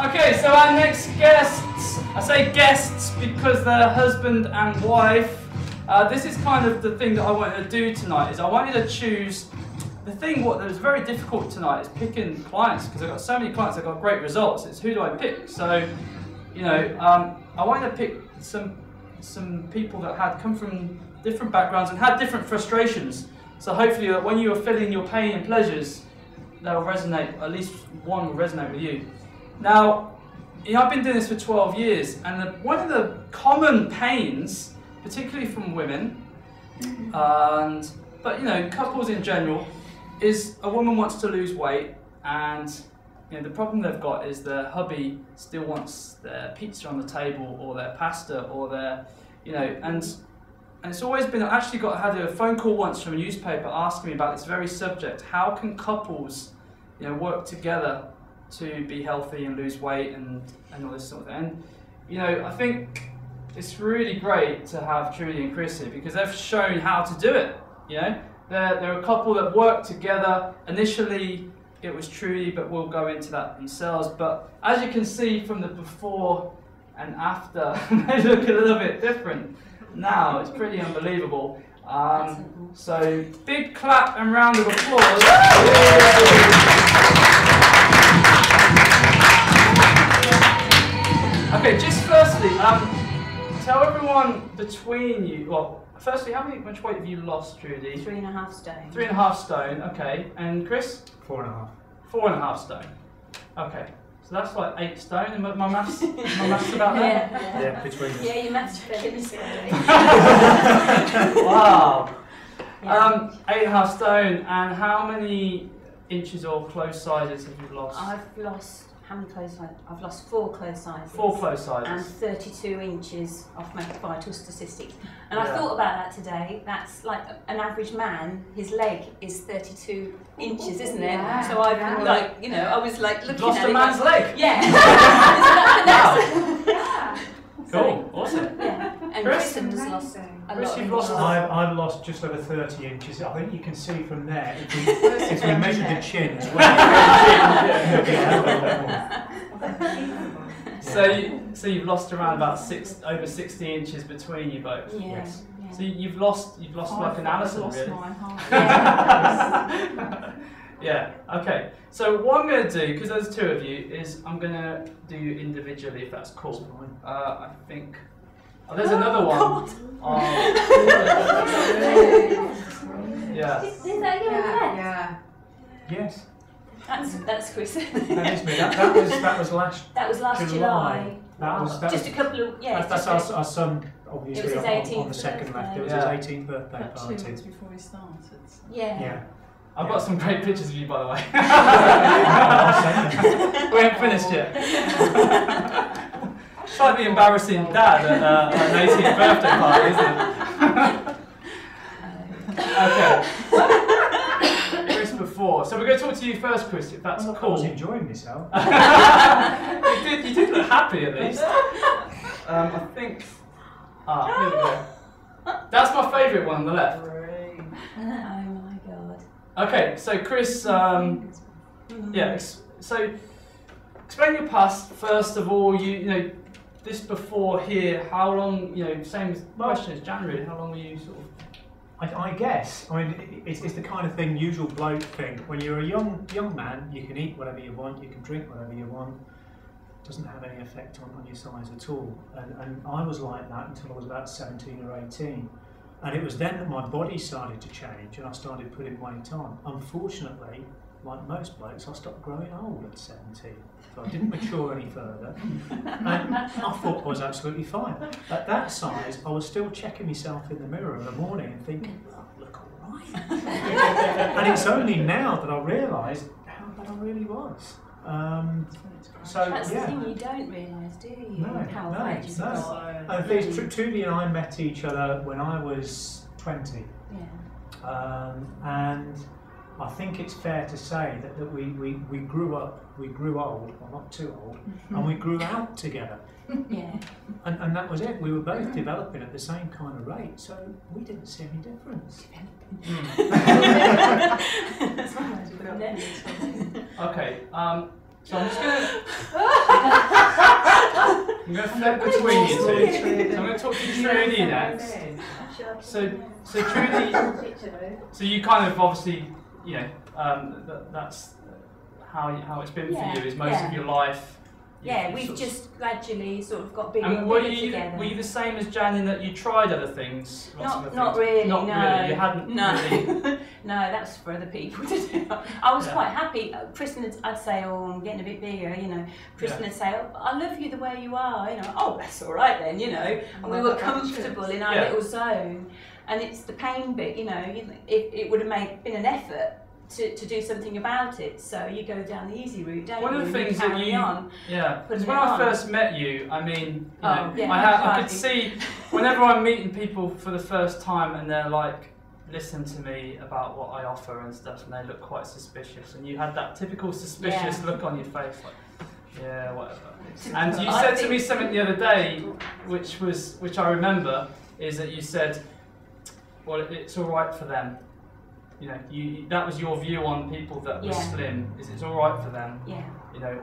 Okay, so our next guests, I say guests because they're husband and wife. This is kind of the thing that I wanted to do tonight, is I wanted to choose, the thing what was very difficult tonight is picking clients, because I've got so many clients that got great results. It's who do I pick? So, you know, I wanted to pick some people that had come from different backgrounds and had different frustrations. So hopefully when you are feeling your pain and pleasures, they'll resonate, at least one will resonate with you. Now, you know, I've been doing this for 12 years, and one of the common pains, particularly from women, but you know, couples in general, is a woman wants to lose weight, and you know, the problem they've got is their hubby still wants their pizza on the table, or their pasta, or their, you know, and it's always been, I actually had a phone call once from a newspaper asking me about this very subject. How can couples, you know, work together to be healthy and lose weight and all this sort of thing? And, you know, I think it's really great to have Trudi and Kris here because they've shown how to do it. You know, they're a couple that work together. Initially, it was Trudi, but we'll go into that themselves. But as you can see from the before and after, they look a little bit different. Now it's pretty unbelievable. So big clap and round of applause. Okay, just firstly, tell everyone between you. Well, firstly, much weight have you lost, Trudi? 3.5 stone. 3.5 stone. Okay, and Kris? 4.5. 4.5 stone. Okay. So that's like 8 stone. And my maths about that? Yeah, between us. Yeah, your maths better. Wow. Yeah. 8.5 stone. And how many inches or clothes sizes have you lost? I've lost, how many clothes sizes? I've lost 4 clothes sizes. 4 clothes sizes. And 32 inches off my vital statistics. And I thought about that today. That's like an average man, his leg is 32 inches, isn't it? Yeah. So I've been like, you know, I was like looking lost at a man's leg? Yeah. Yeah. Cool, awesome. Yeah. And Kris? Kristen has lost a Kris, lot you've of lost inches. I've lost just over 30 inches. I think you can see from there, if we measure the chin as well. So you've lost around about over 60 inches between you both. Yeah. Yes. Yeah. So you've lost like an Alison, really. Yeah. Yeah. Okay. So what I'm going to do, because there's 2 of you, is I'm going to do you individually, if that's cool. I think. Oh, there's another one. Yeah. Is that you on the left? Yeah. Yes. That's Kris. That is me. That was last That was last July. That was Just a couple of, yeah. that's our son, obviously, It was his on 18th the second left. It was birthday. his 18th birthday About 2 party. months before we started. Yeah. Yeah. I've got some great pictures of you, by the way. I'll send We haven't finished yet. Slightly embarrassing dad at an 18th birthday party, isn't it? Okay. Kris before. So we're going to talk to you first, Kris, if that's I was cool. enjoying myself. You did look happy at least. I think. Here we go. That's my favourite one on the left. Oh my god. Okay, so Kris, yeah, so explain your past first of all. You know, this before here, how long, you know, same question as January, how long were you sort of? I guess. I mean, it's the kind of thing, usual bloke thing. When you're a young man, you can eat whatever you want, you can drink whatever you want. It doesn't have any effect on your size at all. And I was like that until I was about 17 or 18. And it was then that my body started to change and I started putting weight on. Unfortunately, like most blokes, I stopped growing old at 17. So I didn't mature any further. And I thought I was absolutely fine. At that size, I was still checking myself in the mirror in the morning and thinking, oh, look all right. And it's only now that I realised how bad I really was. So That's yeah. the thing you don't realise, do you? No, How no, bad you've no. got. And the thing is, Trudi and I met each other when I was 20. Yeah. And I think it's fair to say that we grew up, we grew old, well not too old, and we grew out together. Yeah. And that was it. We were both developing at the same kind of rate, so we didn't see any difference. Okay, So I'm just going to flip between you two. So I'm going to talk to Trudi next. So Trudi, so you kind of obviously, you know, that's how it's been for you, is most of your life. Yeah, we've just gradually sort of got bigger and and were bigger you together. were you the same as Jan in that you tried other things? Not really. Not no. really. You hadn't. No. Really. No, that's for other people to do. I was quite happy. Kristen, I'd say, oh, I'm getting a bit bigger, you know. Kristen would say, oh, I love you the way you are, you know. Oh, that's all right then, you know. And we were comfortable in our little zone. And it's the pain bit, you know. It would have been an effort to do something about it, so you go down the easy route, don't you? One of the things that because when I first met you, I mean, I could see whenever I'm meeting people for the first time and they're like, listen to me about what I offer and stuff, and they look quite suspicious, and you had that typical suspicious look on your face, like, yeah, whatever. And you said to me something the other day, which I remember, is that you said, well, it's all right for them. You know, that was your view on people that were slim. Is it's all right for them? Yeah. You know,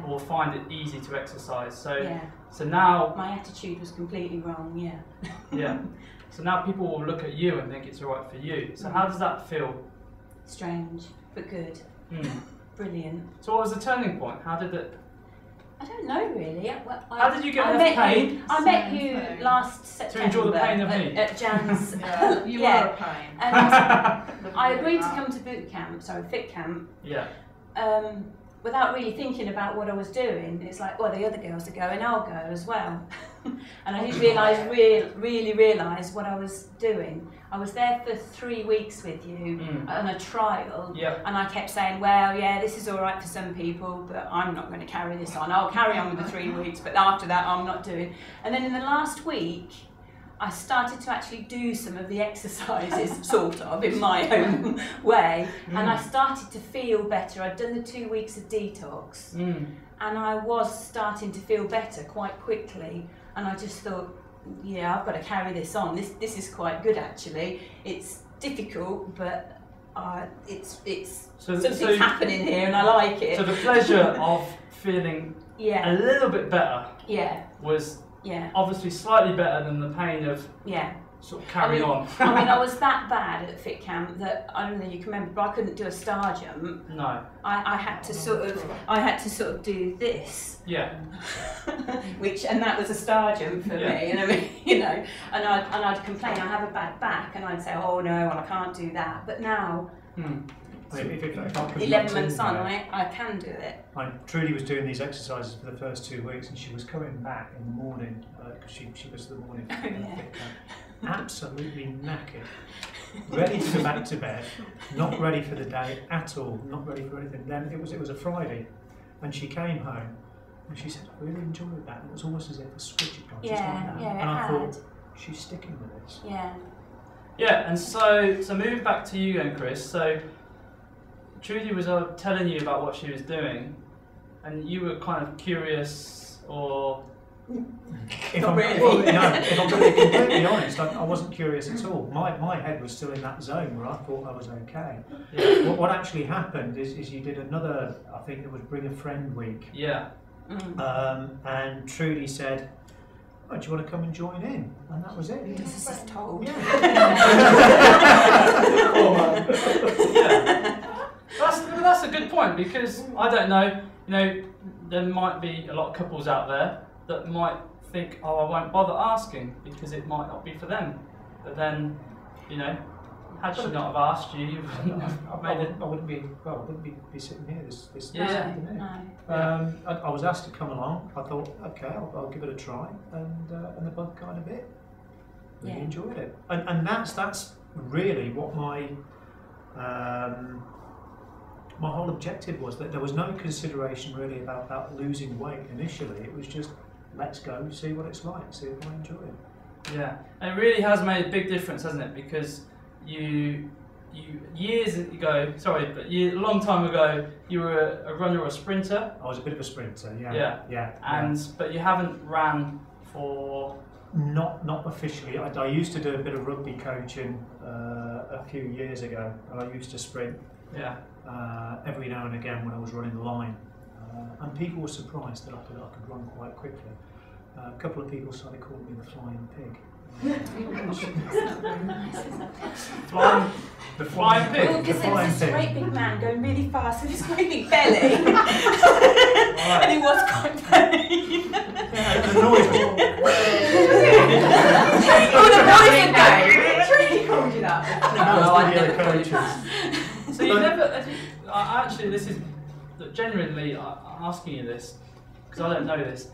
or find it easy to exercise. So now my attitude was completely wrong. Yeah. Yeah. So now people will look at you and think it's all right for you. So how does that feel? Strange, but good. Brilliant. So what was the turning point? How did it? I don't know really. How did you get enough pain? I met you last September. To enjoy the pain of me. At Jan's. You were a pain. And I agreed to come to fit camp. Yeah. Without really thinking about what I was doing. It's like, well, the other girls are going, I'll go as well. And I didn't really realise what I was doing. I was there for 3 weeks with you on a trial, and I kept saying, well, yeah, this is all right for some people, but I'm not going to carry this on. I'll carry on with the 3 weeks, but after that, I'm not doing. And then in the last week, I started to actually do some of the exercises, sort of, in my own way, and I started to feel better. I'd done the 2 weeks of detox, and I was starting to feel better quite quickly, and I just thought, yeah, I've got to carry this on. This is quite good, actually. It's difficult, but something's happening here, and I like it. So the pleasure of feeling a little bit better was obviously slightly better than the pain of sort of carrying on. I mean, I was that bad at fit camp that I don't know if you can remember, but I couldn't do a star jump. No. I had to sort of do this. Yeah. and that was a star jump for me. And I mean, you know, and I'd complain, I have a bad back, and I'd say, oh no, I can't do that. But now. If 11 months on, I can do it. Trudi was doing these exercises for the first 2 weeks, and she was coming back in the morning because she was the morning absolutely knackered, ready to go back to bed, not ready for the day at all, not ready for anything. Then it was a Friday, and she came home and she said, I really enjoyed that. It was almost as if a switch had gone, just like that. And I thought, she's sticking with this. Yeah, and so moving back to you then, Kris. So Trudi was telling you about what she was doing, and you were kind of curious, or if I'm completely honest, I wasn't curious at all. My head was still in that zone where I thought I was okay. Yeah. What actually happened is you did another, I think it was Bring a Friend week. Yeah. And Trudi said, oh, do you want to come and join in? And that was it. This is told. Yeah. That's a good point, because I don't know, you know, there might be a lot of couples out there that might think, oh, I won't bother asking because it might not be for them. But then, you know, had she not have asked you, you wouldn't have made it. I wouldn't be sitting here this afternoon. No. I was asked to come along. I thought, okay, I'll give it a try, and the bug kind of bit. Really enjoyed it, and that's really what my my whole objective was. That there was no consideration really about losing weight initially. It was just, let's go, see what it's like, see if I enjoy it. Yeah, and it really has made a big difference, hasn't it? Because you years ago, a long time ago, you were a runner or a sprinter. I was a bit of a sprinter, But you haven't ran for... Not officially. I used to do a bit of rugby coaching a few years ago, and I used to sprint every now and again when I was running the line. And people were surprised that I could run quite quickly. A couple of people started calling me the flying pig. The flying pig. Because there was this great big man going really fast with his great big belly, and he was quite funny. The noise was Trudi called you that. No, I never called you. So you never, actually this is, genuinely I'm asking you this, because I don't know this.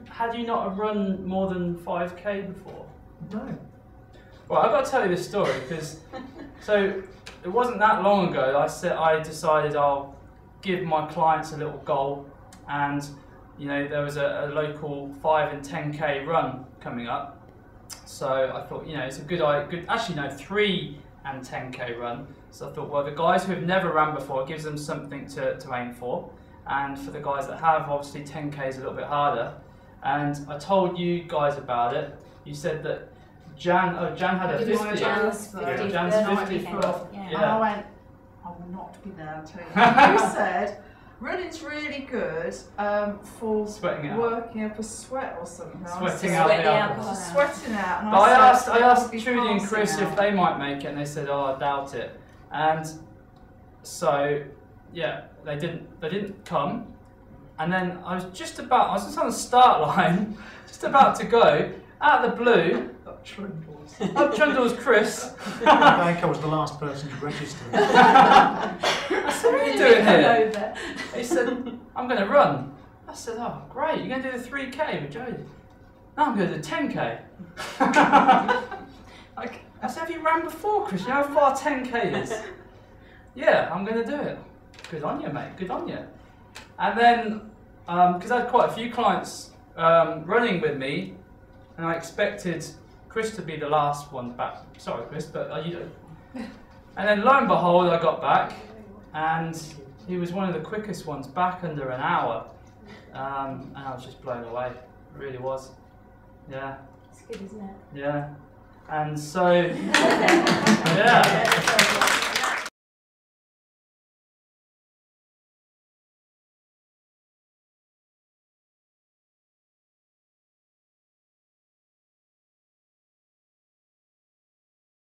Had you not run more than 5k before? No. Well, I've got to tell you this story, because, so it wasn't that long ago I decided I'll give my clients a little goal, and you know, there was a local 5 and 10k run coming up. So I thought, you know, it's a good, actually no, 3 and 10k run. So I thought, well, the guys who have never run before, it gives them something to aim for. And for the guys that have, obviously 10k is a little bit harder. And I told you guys about it. You said that Jan had a 50. Jan's 50. Jan's 50th. Yeah. And I went, I will not be there until you said, running's really good for Sweating out. working up a sweat or something. Sweating out the alcohol. Sweating out. And But I asked said, Trudi and Kris if they might make it, and they said, "Oh, I doubt it." And so, yeah, they didn't come. And then I was just on the start line, just about to go, out of the blue, up trundles Kris. I think I was the last person to register. I said, "What are you doing here?" He said, "I'm going to run." I said, "Oh, great, you're going to do the 3k with Jodie?" "No, I'm going to do 10k." I said, "Have you ran before, Kris? You know how far 10k is?" "Yeah, I'm going to do it." "Good on you, mate, good on you." And then, because I had quite a few clients running with me, and I expected Kris to be the last one back. Sorry, Kris, but you don't. And then lo and behold, I got back, and he was one of the quickest ones back, under an hour. And I was just blown away. It really was. Yeah. It's good, isn't it? Yeah. And so, yeah.